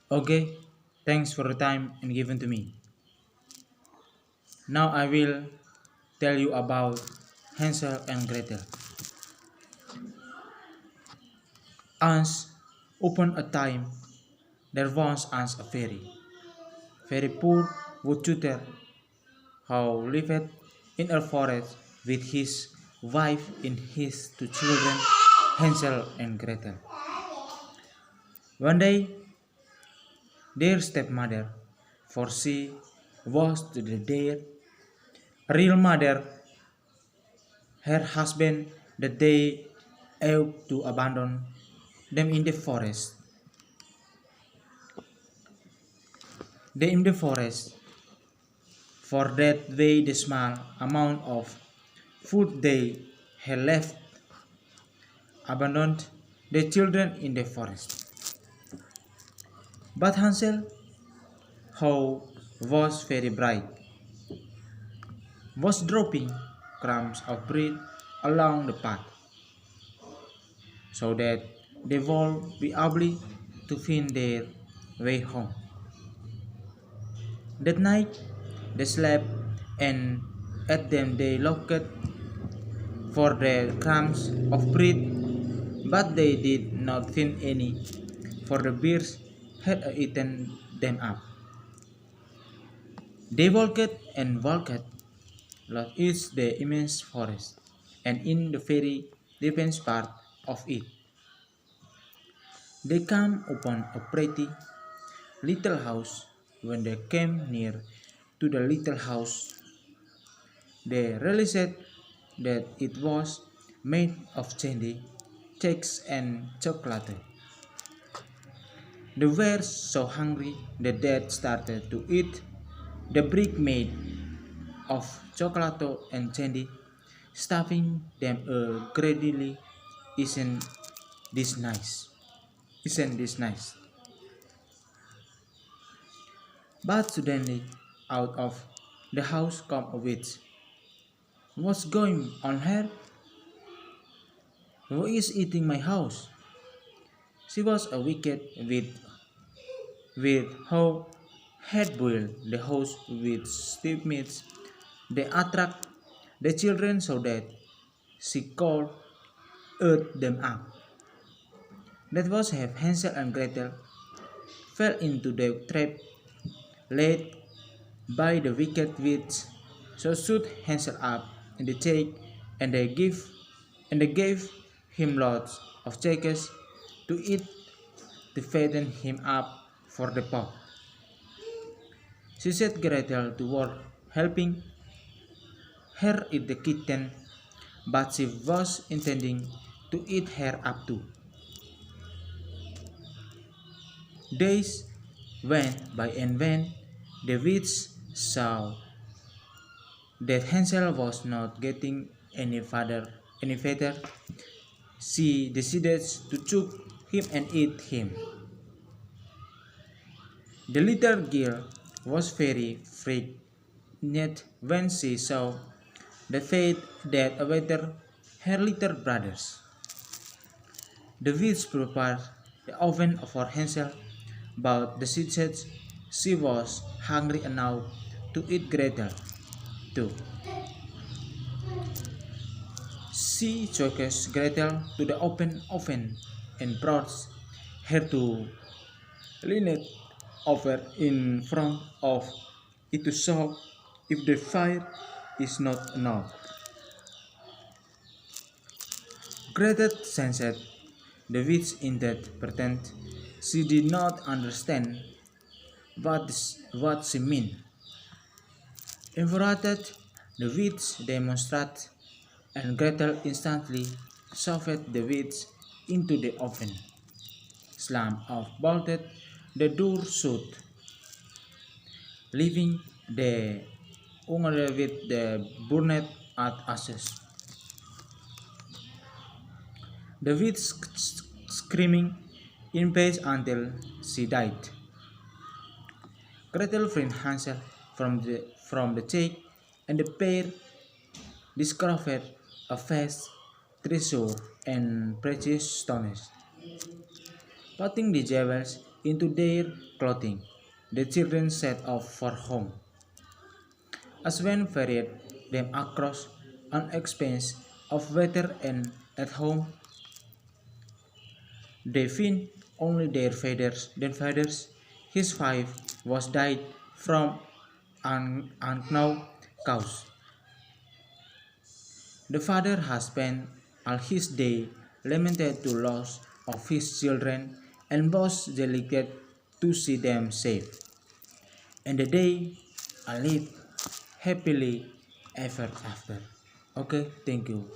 Okay, thanks for the time and given to me. Now I will tell you about Hansel and Gretel. Once upon a time there was once a very poor woodcutter who lived in a forest with his wife and his two children, Hansel and Gretel. One day, their stepmother, for she was to their real mother, her husband, that they ought to abandon them in the forest. They in the forest, for that way the small amount of food they had left abandoned the children in the forest. But Hansel, who was very bright, was dropping crumbs of bread along the path, so that they would be able to find their way home. That night they slept, and at them they looked for the crumbs of bread, but they did not find any, for the bears had eaten them up. They walked and walked, lost is the immense forest, and in the very deepest part of it, they came upon a pretty little house. When they came near to the little house, they realized that it was made of candy, cakes, and chocolate. They were so hungry that they started to eat the brick made of chocolate and candy, stuffing them greedily. Isn't this nice? Isn't this nice? But suddenly, out of the house come a witch. What's going on here? Who is eating my house? She was a wicked with how had boiled the house with steep meats. They attract the children so that she could eat them up. That was how Hansel and Gretel fell into the trap laid by the wicked witch. So shoot Hansel up in the cheek, and they gave him lots of cakes to eat to fatten him up for the pot. She set Gretel to work helping her eat the kitten, but she was intending to eat her up too. Days went by, and when the witch saw that Hansel was not getting any fatter, she decided to choke him and eat him. The little girl was very frightened when she saw the fate that awaited her little brothers. The witch prepared the oven for Hansel, but the said she was hungry enough to eat Gretel too. She took Gretel to the open oven and brought her to lean it over in front of it to show if the fire is not enough. Gretel sensed the witch in that pretend she did not understand what she meant. Infuriated, the witch demonstrated, and Gretel instantly shoved the witch into the oven. Slam of bolted the door shut, leaving the owner with the burned at ashes. The witch screaming in pain until she died. Gretel freed Hansel from the cheek, and the pair discovered a vast treasure and precious stones. Putting the jewels into their clothing. The children set off for home. As when ferried them across an expanse of water and at home they find only their feathers. Then feathers, his wife was died from unknown cause. The father has spent all his day lamented to loss of his children and was delighted to see them safe. And the day I lived happily ever after. Okay, thank you.